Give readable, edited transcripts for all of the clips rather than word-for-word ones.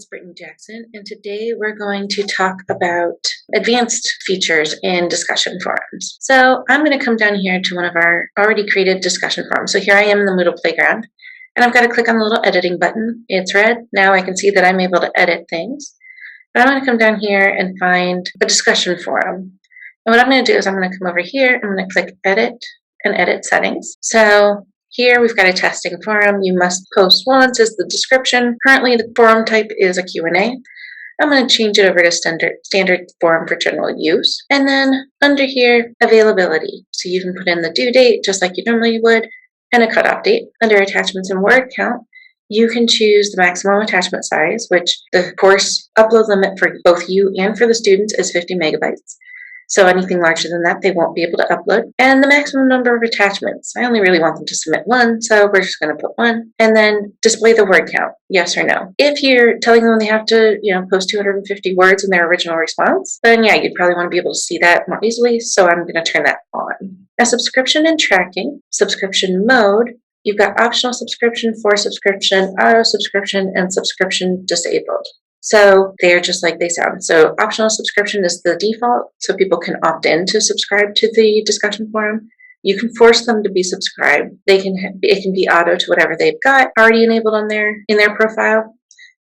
it's Brittany Jackson, and today we're going to talk about advanced features in discussion forums. So I'm going to come down here to one of our already created discussion forums. So here I am in the Moodle playground, and I've got to click on the little editing button. It's red. Now I can see that I'm able to edit things. But I'm going to come down here and find a discussion forum. And what I'm going to do is I'm going to come over here, I'm going to click edit and edit settings. So here we've got a testing forum. You must post once is the description. Currently the forum type is a Q&A. I'm going to change it over to standard forum for general use. And then under here, availability. So you can put in the due date just like you normally would and a cutoff date. Under attachments and word count, you can choose the maximum attachment size, which the course upload limit for both you and for the students is 50 megabytes. So anything larger than that, they won't be able to upload. And the maximum number of attachments. I only really want them to submit one, so we're just going to put one. And then display the word count, yes or no. If you're telling them they have to, post 250 words in their original response, then yeah, you'd probably want to be able to see that more easily. So I'm going to turn that on. Now, subscription and tracking, subscription mode. You've got optional subscription, for subscription, auto subscription, and subscription disabled. So they're just like they sound. So optional subscription is the default, so people can opt in to subscribe to the discussion forum. You can force them to be subscribed. It can be auto to whatever they've got already enabled on in their profile,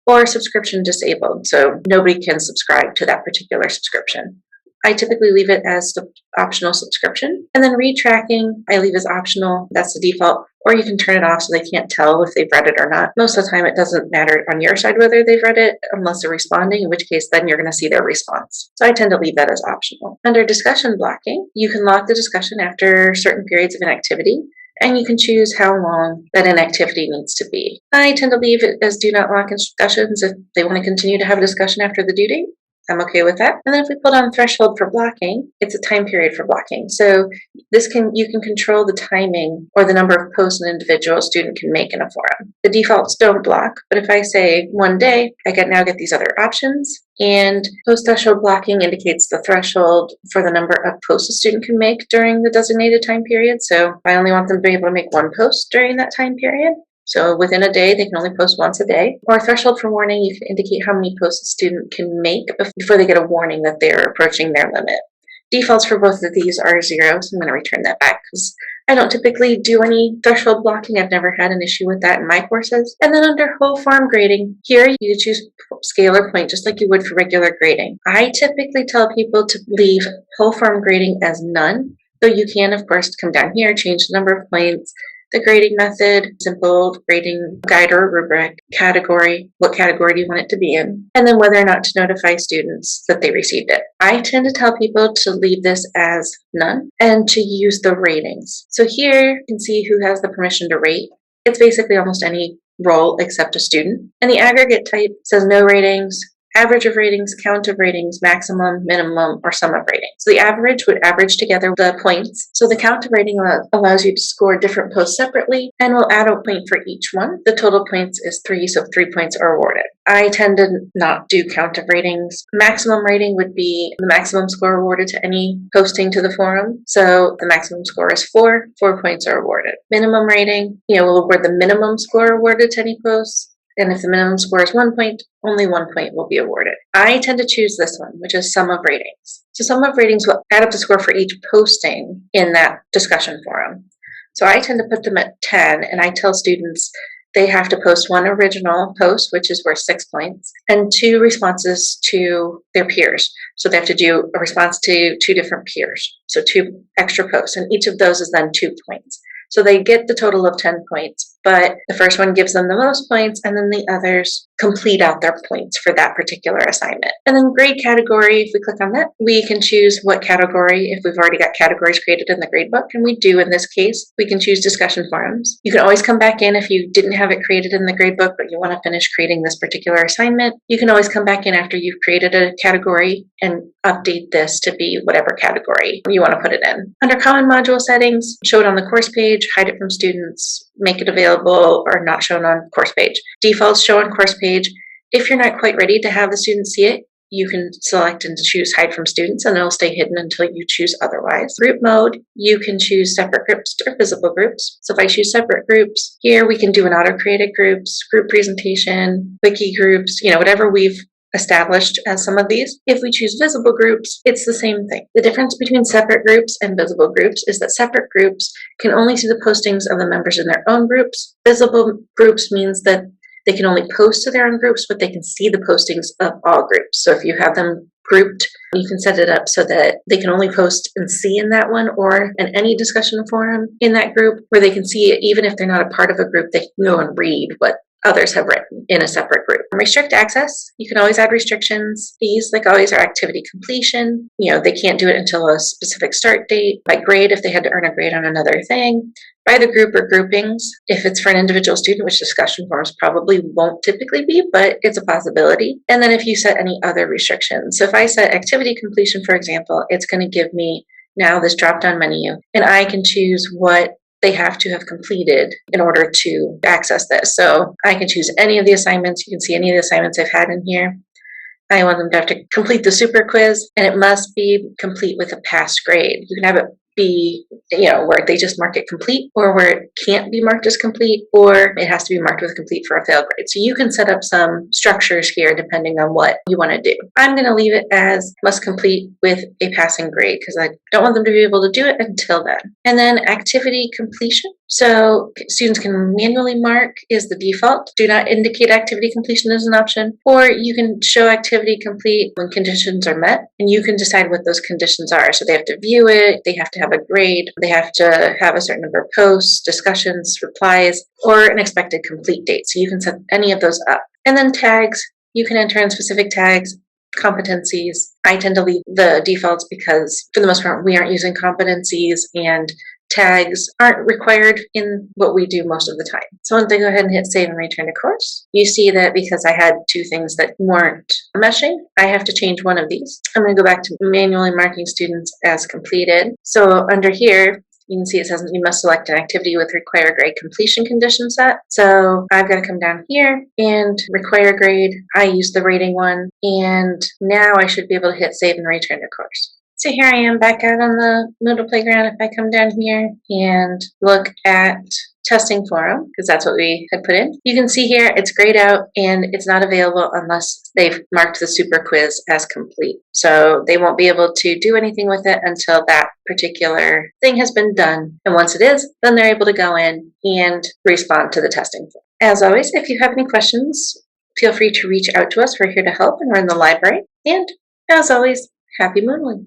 or subscription disabled, so nobody can subscribe to that particular subscription. I typically leave it as the optional subscription. And then read tracking, I leave as optional. That's the default. Or you can turn it off so they can't tell if they've read it or not. Most of the time, it doesn't matter on your side whether they've read it, unless they're responding, in which case then you're going to see their response. So I tend to leave that as optional. Under discussion blocking, you can lock the discussion after certain periods of inactivity, and you can choose how long that inactivity needs to be. I tend to leave it as do not lock discussions if they want to continue to have a discussion after the due date. I'm okay with that. And then if we put on threshold for blocking, it's a time period for blocking. So you can control the timing or the number of posts an individual student can make in a forum. The defaults don't block, but if I say 1 day, I now get these other options. And post threshold blocking indicates the threshold for the number of posts a student can make during the designated time period. So I only want them to be able to make 1 post during that time period. So within a day, they can only post once a day. Or threshold for warning, you can indicate how many posts a student can make before they get a warning that they're approaching their limit. Defaults for both of these are 0, so I'm going to return that back because I don't typically do any threshold blocking. I've never had an issue with that in my courses. And then under whole form grading, here you choose scale or point just like you would for regular grading. I typically tell people to leave whole form grading as none, though you can, of course, come down here, change the number of points, the grading method, simple grading guide or rubric, category, what category do you want it to be in, and then whether or not to notify students that they received it. I tend to tell people to leave this as none and to use the ratings. So here you can see who has the permission to rate. It's basically almost any role except a student. And the aggregate type says no ratings, average of ratings, count of ratings, maximum, minimum, or sum of ratings. So the average would average together the points. So the count of rating allows you to score different posts separately and will add a point for each one. The total points is 3, so 3 points are awarded. I tend to not do count of ratings. Maximum rating would be the maximum score awarded to any posting to the forum. So the maximum score is 4 points are awarded. Minimum rating, will award the minimum score awarded to any posts. And if the minimum score is 1 point, only 1 point will be awarded. I tend to choose this one, which is sum of ratings. So sum of ratings will add up the score for each posting in that discussion forum. So I tend to put them at 10, and I tell students they have to post 1 original post, which is worth 6 points, and 2 responses to their peers. So they have to do a response to 2 different peers. So 2 extra posts, and each of those is then 2 points. So they get the total of 10 points, but the first one gives them the most points, and then the others complete out their points for that particular assignment. And then grade category, if we click on that, we can choose what category, if we've already got categories created in the gradebook, and we do in this case, we can choose discussion forums. You can always come back in if you didn't have it created in the gradebook, but you want to finish creating this particular assignment. You can always come back in after you've created a category and update this to be whatever category you want to put it in. Under common module settings, show it on the course page, hide it from students, make it available or not shown on course page. Defaults show on course page. If you're not quite ready to have the students see it, you can select and choose hide from students, and it'll stay hidden until you choose otherwise. Group mode, you can choose separate groups or visible groups. So if I choose separate groups, here we can do an auto-created groups, group presentation, wiki groups, whatever we've established as some of these. If we choose visible groups, it's the same thing. The difference between separate groups and visible groups is that separate groups can only see the postings of the members in their own groups. Visible groups means that they can only post to their own groups, but they can see the postings of all groups. So if you have them grouped, you can set it up so that they can only post and see in that one or in any discussion forum in that group, where they can see it even if they're not a part of a group, they can go and read what others have written in a separate group. Restrict access. You can always add restrictions. These, like always, are activity completion. They can't do it until a specific start date. By grade, if they had to earn a grade on another thing. By the group or groupings, if it's for an individual student, which discussion forums probably won't typically be, but it's a possibility. And then if you set any other restrictions. So if I set activity completion, for example, it's going to give me now this drop-down menu, and I can choose what they have to have completed in order to access this. So I can choose any of the assignments. You can see any of the assignments I've had in here. I want them to have to complete the super quiz, and it must be complete with a pass grade. You can have it be, where they just mark it complete, or where it can't be marked as complete, or it has to be marked with complete for a fail grade. So you can set up some structures here depending on what you want to do. I'm going to leave it as must complete with a passing grade because I don't want them to be able to do it until then. And then activity completion. So students can manually mark is the default. Do not indicate activity completion as an option, or you can show activity complete when conditions are met, and you can decide what those conditions are. So they have to view it, they have to have a grade, they have to have a certain number of posts, discussions, replies, or an expected complete date. So you can set any of those up. And then tags, you can enter in specific tags, competencies. I tend to leave the defaults because for the most part we aren't using competencies, and tags aren't required in what we do most of the time. So once I go ahead and hit save and return to course, you see that because I had two things that weren't meshing, I have to change one of these. I'm going to go back to manually marking students as completed. So under here, you can see it says you must select an activity with require grade completion condition set. So I've got to come down here and require grade. I use the rating one, and now I should be able to hit save and return to course. So here I am back out on the Moodle playground. If I come down here and look at testing forum, because that's what we had put in, you can see here it's grayed out and it's not available unless they've marked the super quiz as complete. So they won't be able to do anything with it until that particular thing has been done. And once it is, then they're able to go in and respond to the testing forum. As always, if you have any questions, feel free to reach out to us. We're here to help, and we're in the library. And as always, happy Moodling.